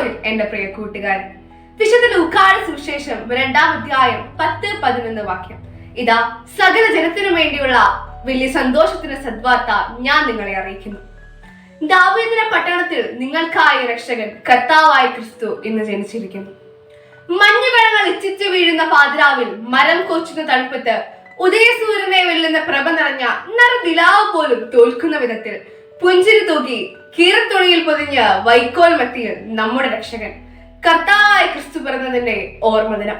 ഈശോയിൽ എന്റെ പ്രിയ കൂട്ടുകാരൻ, വിശുദ്ധ ലൂക്കായുടെ സുവിശേഷം 2-ാം അധ്യായം 10-11 വാക്യം. ഇതാ, സകല ജനത്തിനു വേണ്ടിയുള്ള വലിയ സന്തോഷത്തിന്റെ സദ്വാർത്ത ഞാൻ നിങ്ങളെ അറിയിക്കുന്നു. ദാവീദിന്റെ പട്ടണത്തിൽ നിങ്ങൾക്കായി രക്ഷകൻ കർത്താവായ ക്രിസ്തു ഇന്ന് ജനിച്ചിരിക്കുന്നു. മഞ്ഞുകണങ്ങൾ ഇച്ചിച്ചു വീഴുന്ന പാതിരാവിൽ മരം കോച്ചുന്ന തണുപ്പത്ത് ഉദയസൂര്യനെ വെല്ലുന്ന പ്രഭ നിറഞ്ഞ നറുനിലാവ് പോലും തോൽക്കുന്ന വിധത്തിൽ പുഞ്ചിരി തൂക്കി കീറത്തുണിയിൽ പൊതിഞ്ഞ വൈക്കോൽ മത്തിയിൽ നമ്മുടെ രക്ഷകൻ കർത്താവായ ക്രിസ്തു പിറന്നതിന്റെ ഓർമ്മ ദിനം.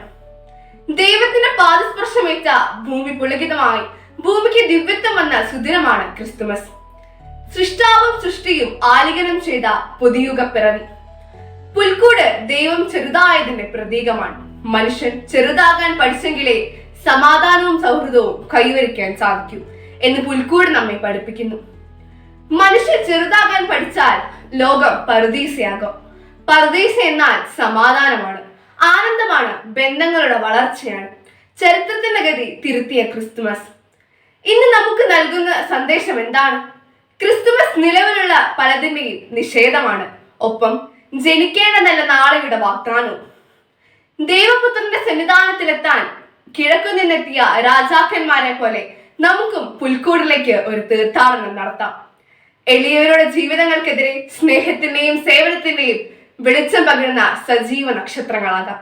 ദൈവത്തിന്റെ പാദസ്പർശമേറ്റ ഭൂമി പുളകിതമായി ഭൂമിക്ക് ദിവ്യത്വം വന്ന സുദിനമാണ് ക്രിസ്തുമസ്. സൃഷ്ടാവും സൃഷ്ടിയും ആലിംഗനം ചെയ്ത പുതിയുഗ പിറവി. പുൽക്കൂട് ദൈവം ചെറുതായതിന്റെ പ്രതീകമാണ്. മനുഷ്യൻ ചെറുതാകാൻ പഠിച്ചെങ്കിലേ സമാധാനവും സൗഹൃദവും കൈവരിക്കാൻ സാധിക്കൂ എന്ന് പുൽക്കൂട് നമ്മെ പഠിപ്പിക്കുന്നു. മനുഷ്യൻ ചെറുതാകാൻ പഠിച്ചാൽ ലോകം പറുദീസയാകും. പറുദീസ എന്നാൽ സമാധാനമാണ്, ആനന്ദമാണ്, ബന്ധങ്ങളുടെ വളർച്ചയാണ്. ചരിത്രത്തിന്റെ ഗതി തിരുത്തിയ ക്രിസ്തുമസ് ഇന്ന് നമുക്ക് നൽകുന്ന സന്ദേശം എന്താണ്? ക്രിസ്തുമസ് നിലവിലുള്ള പലതിന്റെയും നിഷേധമാണ്, ഒപ്പം ജനിക്കേണ്ട നല്ല നാളുകളുടെ വാഗ്ദാനവും. ദൈവപുത്രന്റെ സന്നിധാനത്തിലെത്താൻ കിഴക്കു നിന്നെത്തിയ രാജാക്കന്മാരെ പോലെ നമുക്കും പുൽക്കൂടിലേക്ക് ഒരു തീർത്ഥാടനം നടത്താം. എളിയവരുടെ ജീവിതങ്ങൾക്കെതിരെ സ്നേഹത്തിന്റെയും സേവനത്തിന്റെയും വെളിച്ചം പകരുന്ന സജീവ നക്ഷത്രങ്ങളാകാം.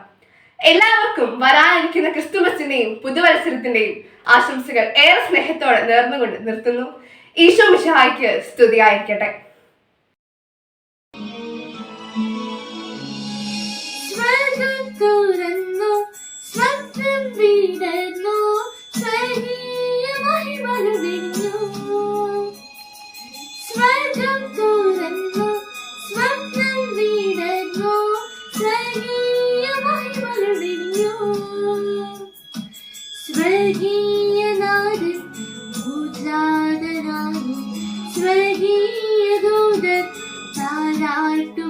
എല്ലാവർക്കും വരാനിരിക്കുന്ന ക്രിസ്തുമസിന്റെയും പുതുവത്സരത്തിന്റെയും ആശംസകൾ ഏറെ സ്നേഹത്തോടെ നേർന്നുകൊണ്ട് നിർത്തുന്നു. ഈശോ മിശിഹായ്ക്ക് സ്തുതിയായിരിക്കട്ടെ.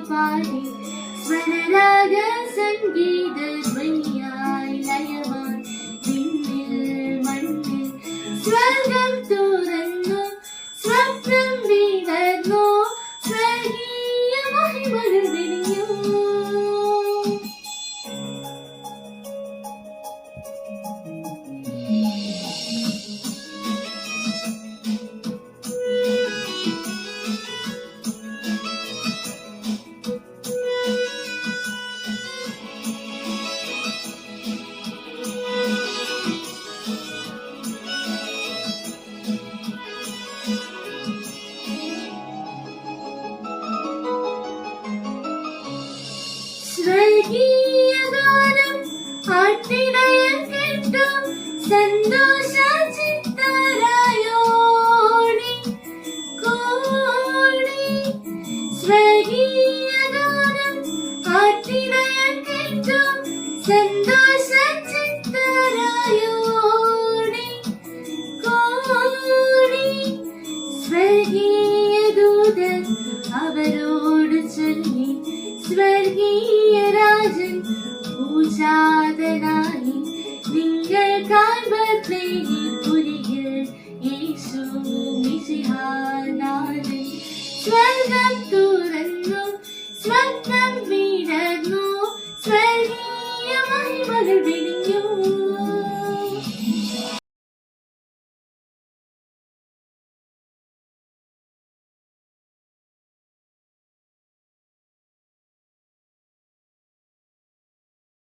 പാടി സ്വരരാഗ സംഗീത ധ്വനിയായി ലയവാൻ വിണ്ണിൽ മണ്ണിൽ സ്വർഗം തുറന്നു സ്വപ്നം വീണു സ്വർഗീയ മഹിമകൾ വിരിഞ്ഞു. സ്വർഗീയഗാനം ആട്ടിടയൻ കേട്ടു സന്തോഷ ചിത്തരായോടി കോടി. സ്വർഗീയഗാനം ആട്ടിടയൻ കേട്ടു സന്തോഷ ചിത്തരായോടി കോടി. സ്വർഗീയദൂതൻ അവരോട് ചൊല്ലി സ്വർഗീയ രാജൻ പൂജാതനായി നിങ്ങൾക്കായി ബത്ലഹേമിൽ യേശു മിശിഹാനാഥൻ സ്വർഗം